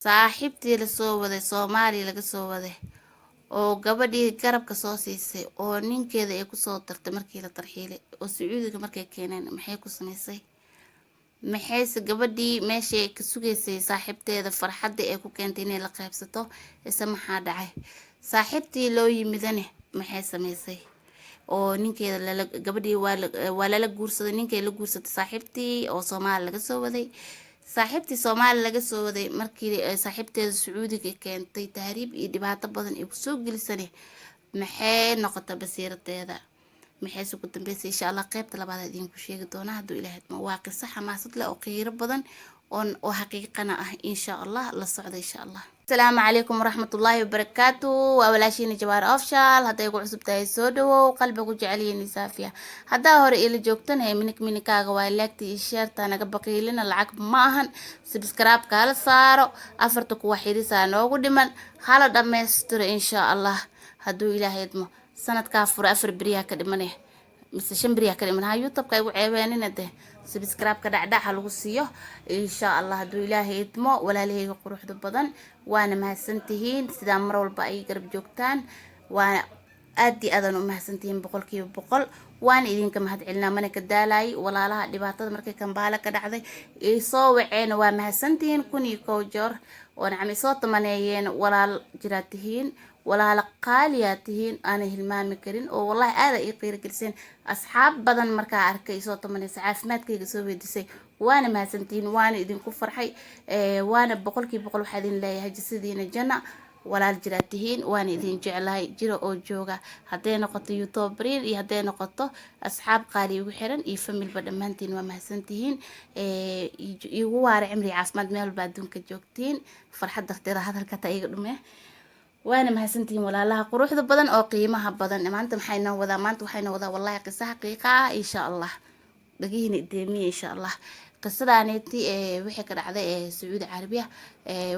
saaxiibtii la soo waday Soomaali laga soo waday oo gabadhii garabka soo siisay oo ninkeeda ay ku soo dartay markii la tarxiilay oo Sacuudiga markay keeneen maxay ku samaysay maxayse gabadhii meeshii ka sugaysay saaxiibteeda farxadda ay ku keentay inay la qaybsato isa maxaa dhacay saaxiibtii loo yimidane maxay samaysay oo ninkeeda gabadhii waa lala guursaday ninkay la guursatay saaxiibtii oo Soomaali laga soo waday saaxiibtii Soomaali laga soo waday markii saaxiibteeda Sacuudiga keentay tahriib iyo dhibaato badan ay ku soo gelisane maxay noqotay basiiradeeda maxay soo dambeysay insha Allah qaybta labaad idin ku sheegi doona haduu Ilaahay ma waa qiso xamaasad leh oo qiiro badan oo xaqiiqana ah insha Allah la socdo insha Allah السلام عليكم ورحمة الله وبركاته وأولاشيني جوار أوفشال هدا يقول عصب تاي سودو وقلبك وجعليني سافية هدا هور إلي جوكتن هي منك كاغا لايكتي الشيرت أنا قبقي لنا العقب معهن سبسكرايب كالا صارو أفرتك وحيدي سانو ودمن حالا دمستر إن شاء الله هدو إلهي يدمو سنة كافور أفر بريا كدمنه mise 5 bariya kale man youtube-ka ay u ceebeynina de subscribe-ka dhacdhaca lagu siiyo insha Allah haduu Ilaahay idmo walaalahayga quruxda badan waana mahadsantihiin sida mar walba ay garab joogtaan waa aad iyo aad u mahadsantihiin 100% waan idinka mahadcelinaa mana ka daalay walaalaha dhibaatada markay Kampala ka dhacday ee soo waceen waa mahadsantihiin kun iyo kow jeer oo nacmi soo tamaneeyeen walaal jiraatihiin walaal qaaliyaatihiin aan hilmaami karin oo wallahi aad ay qiiro geliseen asxaab badan marka arkay soo tamanaysa caafimaadkayga soo weydisay waana mahadsantihiin waana idinku farxay waana 100% waxa idin leeyahay jisidiina janna walaal jiraatihiin waana idin jeclahay jiro oo jooga haday noqoto youtuber iyo haday noqoto asxaab qaali ugu xiran iyo family ba dhamaantiin waa mahadsantihiin igu waara cimri caafimaad meel ba adduunka joogtiin farxad darteeda hadalka ta iga dhume وانا mahadsantihiin walaalaha quruxda badan oo qiimaha badan maanta waxayna wadaa wallahi qiso xaqiiqa insha Allah dhagiina deemiye insha Allah qisadaaniti wixii ka dhacday Sacuudi Carabiya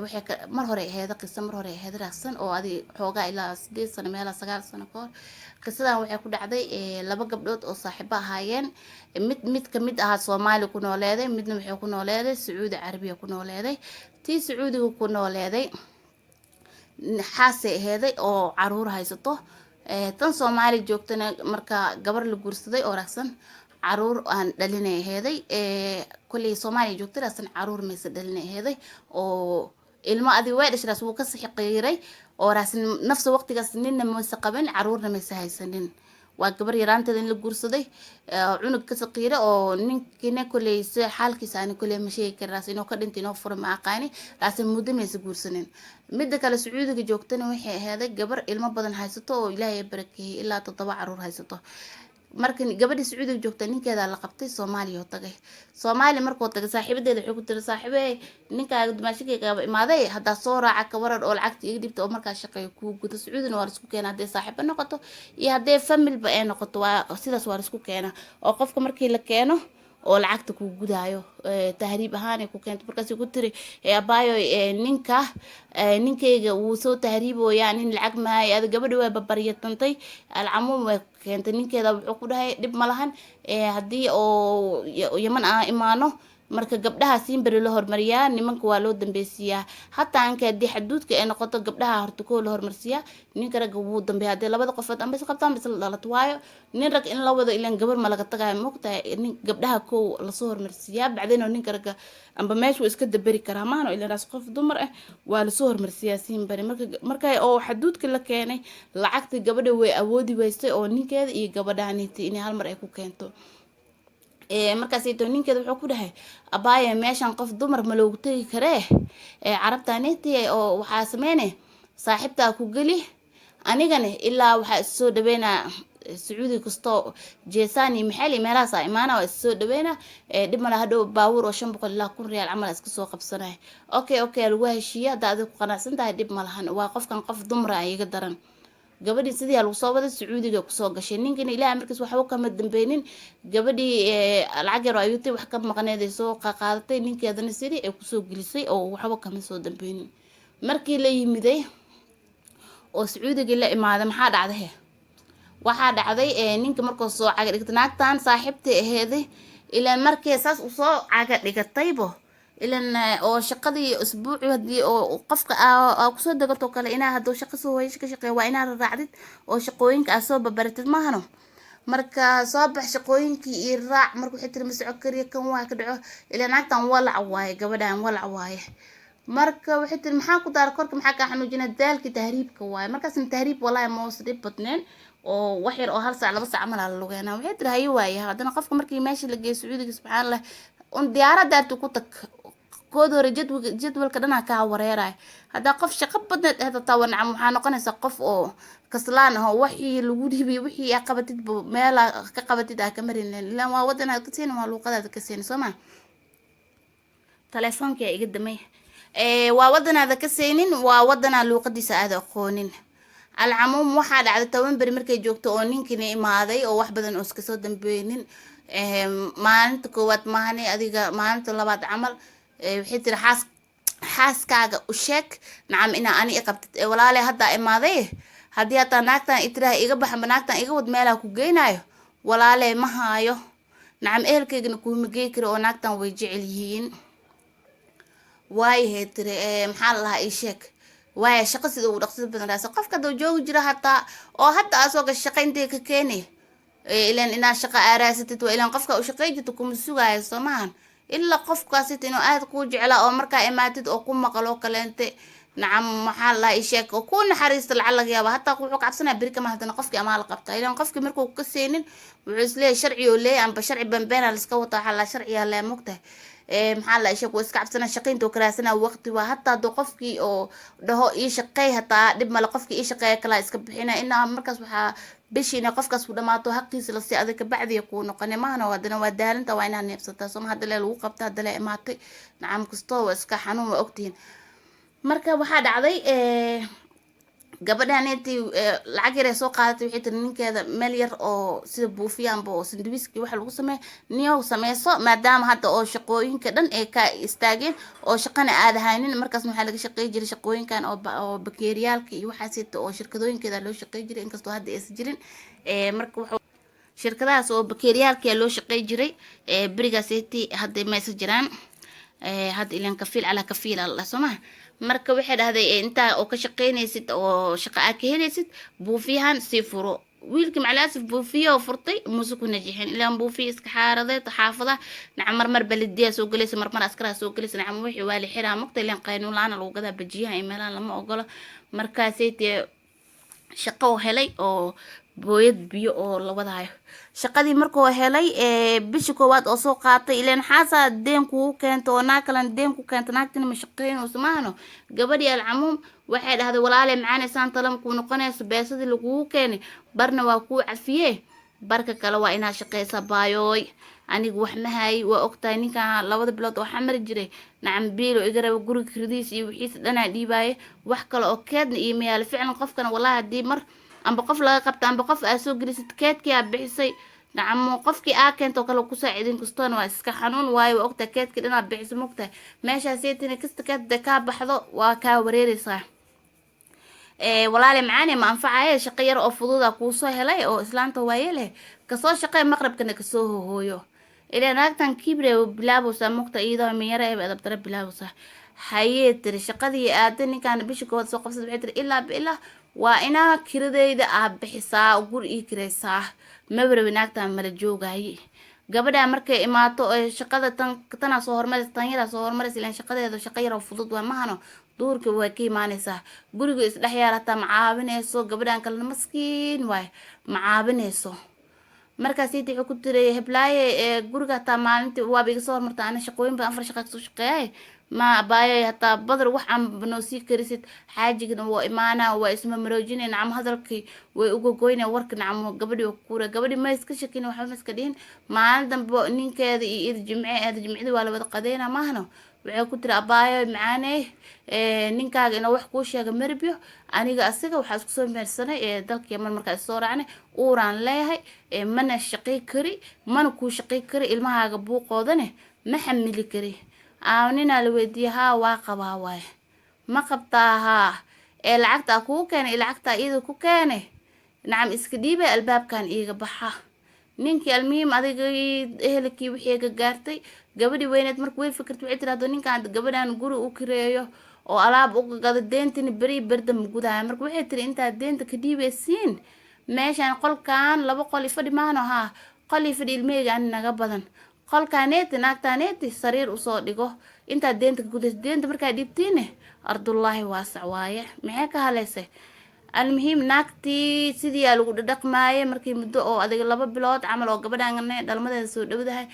wixii mar hore ahayd raaqsan oo adi xoogaa ilaa 8 sano meel 9 sano ka hor qisadan waxay ku dhacday laba gabdhood oo saaxiibo ahaayeen mid ka mid ah Soomaali ku nooleeday midna wuxuu ku nooleeday Sacuudi Carabiya ku nooleeday tii Sacuudiga ku nooleeday xaasay aheeday oo caruur haysato tan Soomaali joogtana marka gabar la guursaday oo raaqsan caruur aan dhalinay aheeday kulli Soomaali joogtay raaqsan caruur meesa dhalinay aheeday oo ilmo adi way dhashay wuu ka saxiiqiray oo raaqsan nafsa waqtigaas ninna ma saqaban caruurna ma haysanin waa gabar yaraanteeda in la guursaday cunug ka saqiira oo ninkina kulay xaalkiisa aan kulay ma sheegi karaa inuu ka dhintay inuu furo ma aqaani laakiin muddo ma guursanin midda kale Sacuudiga joogtana waxay ahayd gabar ilmo badan haysato oo Ilaahay barakeeyay ilaa 7 caruur haysato markan gabadhii Sacuudiga joogtay ninkeeda la qabtay Soomaaliya oo tagay Soomaali markuu tagay saaxiibadeeda wuxuu ku tiray saaxiibey ninkaaga dumaashigayga imaaday hada soo raaca ka waran oo lacagta iga dhibta oo markaa shaqeeyo ku gudo Sacuudina waa isku keenaa haday saaxiibo noqoto iyo haday family ba ay noqoto waa sidaas waa isku keenaa oo qofka markii la keeno oo lacagta ku gudaayo tahriib ahaan ku keento markaas ku tiri abaayo ninkeyga uu soo tahriibooyaan in lacag maay aad gabadha way babariyatantay alcamuum way keentay ninkeeda wuxuu ku dhahay dib ma lahan hadii oo Yemen imaano marka gabdhaha siin bari la hormariyaa nimanka waa loo dambeesiyaa hatta anka hadii xaduudka ay noqoto gabdhaha horta koo la hormarsiyaa ninka rag wuu dambeeyaa hadii labada qofood amba is qabtaan bis la dhalato waayo nin rag in la wado ilaan gabar ma laga tagay moogtahay nin gabdhaha koo la soo hormarsiyaa bacdeen ninka rag amba meeshu iska dabari karaa maano ilaan raas qof dumar ah waa la soo hormarsiyaa siin bari marka oo xaduudka la keenay lacagta gabadha way awoodi weysay oo ninkeeda iyo gabadhaaniti in hal mar ay ku keento markaas ay ninkeeda wuxuu ku dhahay abaaye meeshan qof dumar ma loogu tagi karee carabtaaniti oo waxa sameeyay saaxiibta ku gali anigana ilaa waxa soo dhaweynaa Sacuudi kasto jeesani maxali meelaas imaana oo soo dhaweynaa dib ma laha dhow baawur oo 500 ilaa 1,000 riyaal amal iska soo qabsanay okay lagu heshiiya daad ku qanacsantahay dib ma lahan waa qofkan qof dumar ah iga daran gabadhii sidii lagu soo waday Sacuudiga ku soo gashay ninkina Ilaahay markiis waxa uu kama dambeeynin gabadhii lacag yar ayuu wax ka maqneeday soo qaadatay ninkeedana sidii ay ku soo gelisay oo waxba kama soo dambeeynin markii la yimiday oo Sacuudiga la imaaday waxa dhacday ninka markuu soo caga dhigtay naagtan saaxiibtay aheeday ilaa markii saas u soo caga dhigataybo ilan oo shaqadii usbuuci hadii oo qofka aa kusoo dagato kale inaa haduu shaqo soo waysh ka shaqeeyo waa inaa raacdid oo shaqooyinka aad soo babaratid maahano marka soo bax shaqooyinkii iyo raac markuu xitir mas'uul kariya kan waa ka dhaco ilan naagtan walac waaye gabadhan walac waaye marka waxay tiri maxaa ku daar korka maxaa ka xanuujina daalki tahriibka waaye markaasna tahriib wallahi ma hoos dhib badneen oo wax yar oo hal saac laba saac mal la lugeena waxay tiri hayo waaye haddana qofka markii meesha la geeyo Sacuudiga subxaanallah un diyaarada aad ku tag kood hore jadwalka dhanaa kaa wareeray haddaa qof shaqo badneed hadataa wanacam waxaa noqonaysaa qof oo kaslaan ah oo wixii lagu dhiibay wixii aa qabatid meel ka qabatid aa ka marin ilaan waa wadanaad ka siin waa luuqadaada ka siin soo ma telefoonka iga damay waa wadanaada ka seenin waa wadanaa luuqadiisa aad aqoonin alcamuum waxaa dhacday 10 beri markay joogto oo ninkina imaaday oo wax badan oo iska soo dambeeynin maalinta koowaad maahane adiga maalinta labaad camal waxay tiri xaaskaaga u sheeg nacam inaa ani qabtid walaale hadda imaaday haddii hata naagtan itiraha iga baxan naagtan iga wad meelaa ku geynayo walaale ma haayo nacam ehelkaygana kuuma geey karo oo naagtan way jecel yihiin waayahay tiri maxaa la lahaa ii sheeg waaya shaqo sida uu dhaqsada badan raasa qofka haduu joogi jira hataa oo hadda asoo ga shaqo intee ka keenay ilan inaa shaqo aaraasatid waa ilan qofka u shaqay jirto kuma sugaayo soo maahan ilaa qofkaasi inuu aad ku jeclaa oo markaa imaatid oo ku maqlo kaleente nacam maxaa la ii sheeg oo ku naxariisto lacag laga yaaba hataa wuxuu ka cabsanaa beri kama hadana qofkii amaal qabta ilan qofkii markuu ka seenin wuxuu isleeyahay sharci oo leeyahay amba sharci bambeena la iska wataa waxa la sharciya la mogtahay maxaa la sheeg iska cabsanaa shaqeynta oo karaasana waqti waa hataa doo qofkii oo dhaho ii shaqeey hataa dib male qofkii ii shaqeeya kala iska bixina inaa markaas waxaa bishina qofkaas ku dhamaato haqiisa la si adag ka bacdiya ku noqonay maahna wadana waa daalinta waa inaa neebsataa soo hadda lagu qabta hadda la imaatay nacam kasto waa iska xanuun waa ogtiin marka waxaa dhacday gabadhan intii lacag yar ay soo qaadatay waxay tiri ninkeeda meel yar oo sida buufiyaanba oo sandwichki waxa lagu sameeyo niyow sameyso maadaama hadda oo shaqooyinka dhan ay ka istaageen oo shaqana aad haynin markaas waxaa laga shaqeey jiray shaqooyinkan oo bakeeriyaalka iyo waxaasita oo shirkadooyinkeeda loo shaqeey jiray inkastoo hadda aysan jirin marka wuxuu shirkadahaas oo bakeeriyaalka loo shaqeey jiray berigaasiti hadda ma aysan jiraan hadda ilan kafiil ala kafiil alla sooma marka waxay dhahday inta oo ka shaqeynaysid oo shaqo aad ka helaysid buufiyahan si furo wiilka macalaasif buufiyo furtay musu ku najixin ilaan buufiyo iska xaaradeed xaafada nacam mar balidiya soo galaysa mar askara soo galaysa nacam wixii waa la xiraa maqta ilaan qaynuun laana lagu gadaa bajiyaha ay meelaha lama ogolo markaasay shaqo helay oo booyad biyo oo la wadaayo shaqadii markuu helay bishii koowaad oo soo qaatay ilaan xaasa deen ku keento oo naakalan deen ku keento naagtina ma shaqeyn oo samaano gabadhii alcamuum waxay dhahday walaale macaanaysaan talam ku noqonayso beesadii lagu keenay barna waa ku cafiyee barka kale waa inaa shaqeysa baayooy anigu wax ma hay waa ogtahay ninkan labada bilood oo xamar jiray nacam biilo iga raba guriga kirdiis iyo wixiisa dhanaa dhiibaaye wax kale oo keedna iyo mayaal ficlan qofkana wallahi haddii mar amba qof laga qabta amba qof aa soo gelisid keedkii aa bixisay nacam qofkii aa keento kale ku saacidin kastoona waa iska xanuun waayo waa ogtahay keedkii dhan aa bixisa mogtahay meeshaasaytina kasta keedda kaa baxdo waa kaa wareereysaa walaale macaani ma anfacaye shaqo yar oo fududa kuu soo helay oo islaanta waaye leh kasoo shaqee maqrabkana kasoo hohooyo ilaa naagtan kibre bilaabowsaa mogta iyadoo miyara ee adabdara bilaabowsaa hayee tiri shaqadii aada ninkaan bishii koowaad soo qabsad waxay tiri ilaa waa inaa kiradeyda aa bixisaa gur ii kiraysaa mawrabi naagtan mala joogaaye gabadha markay imaato oo shaqada tanaa soo hormaraysa tan yaraa soo hormaraysa ilaan shaqadeeda shaqo yar oo fudud waa mahano duurka way ka imaanaysaa guriga isdhex yaalataa macaabinayso gabadhan kalena maskiin waay macaabinayso markaas intii wuxuu ku tiray heblaaye guriga hataa maalintii waaba iga soo hormarta ana shaqooyin baan 4 shaqo kasoo shaqeeyay ma baayo hataa badar wax aan banoo sii karisid xaajigna waa imaana waa isma maroojinay nacam hadalkii way uga goynay warka nacam gabadhii oo kuura gabadhii ma iska shakin waxa ma iska dhihin maalin dambe ninkeeda iyo jimcida waa la wada qadeena maahno waxay ku tiri abaayo macaaney ninkaaga inuu wax kuu sheega marbiyo aniga asiga waxaa isku soo meersanay dalkii mar markaa soo raacnay uuraan leeyahay mana shaqay kari mana kuu shaqay kari ilmahaaga buuqoodane ma xamili kari nina la weydiiyay haa waa qabaa waay ma qabtaa haa lacagtaa kuu keenay lacagtaa iyada ku keenay nacam iska dhiibay albaabkan iiga baxa ninkii almuhiim adiga ehelkii wixii ka gaartay gabadhii weyneed marka way fikirtay waxay tiraahdo ninkaan gabadhan guri u kireeyo oo alaab uga gado deentini beri berda ma gudaya marka waxay tiri intaad deenta ka dhiibaysiin meeshaan qolkan 2 qol fadhi maano haa qol fadhi ilmeyga aan naga badan qolkaaneeti naagtaaneeti sariir usoo dhigo intaad deenta ka gudayso deenta markaa dhiibtiine ardullaahi waasac waaye maxay ka haleysay المهم naagtii sidii aa lagu dhaqmaayay markii muddo oo adiga 2 bilood camal oo gabadhan dhalmadeeda soo dhawdahay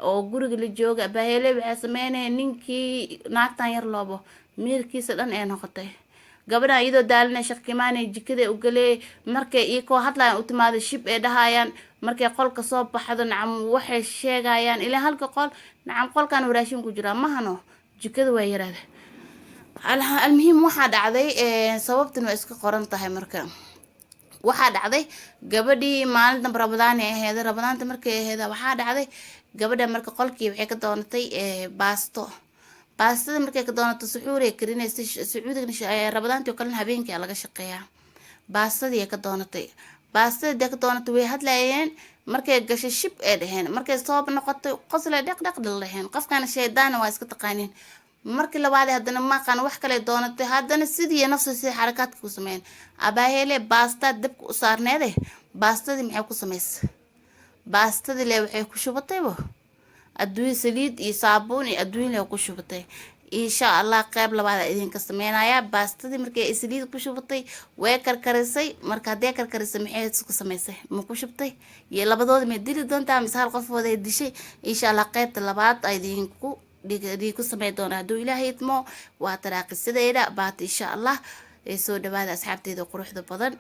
oo guriga la jooga baahele waxa sameynay ninkii naagtan yar loobo miirkiisa dhan ee noqotay gabadhan iyadoo daalinay shaqkimaanay jikada u galay markay iyagoo hadlaan u timaado shib ee dhahayaan markay qolka soo baxdo nacam waxay sheegayaan ilaa halka qol nacam qolkan waraashin ku jira mahano jikada waa yaraada المهم waxaa dhacday sababtan waa iska qoran tahay marka waxaa dhacday gabadhii maalinta Ramadaan ee ahayd Ramadaanta markay ahayd waxaa dhacday gabadha marka qolkii waxay ka doonatay baastada markay ka doonato suxuur ay karinaysay Sacuudiga Ramadaanta oo kale habeenkii laga shaqeeyaa baastadii ka doonatay baastada ka doonatay way hadlayeen markay gashay shib ee dhaheen markay soo noqotay qosla dhaq dhaheen qofkan shaydaan waa iska taqaaniin markii labaad hadana ma qaan wax kale doonatay hadana sidii nafsi xarakaadka ku sameeyeen abaahele baasta dabka u saarneede baastadii maxay ku sameysay baastadii le waxay ku shubatay adduun saliid iyo saabuun iyo adduun le ku shubatay insha Allah qayb labaad idin ka sameynaya baastadii markay saliid ku shubatay way karkarisay marka hadee karkarisay maxay ku sameysay ma ku shubtay iyo labadooda ma dili doontaa misaal qof wada dishay insha Allah qaybta labaad idin ku ku samey doona haduu Ilaahay idmo waa taraaqi sideeda baad insha Allah soo dhawaada asxaabteeda quruxda badan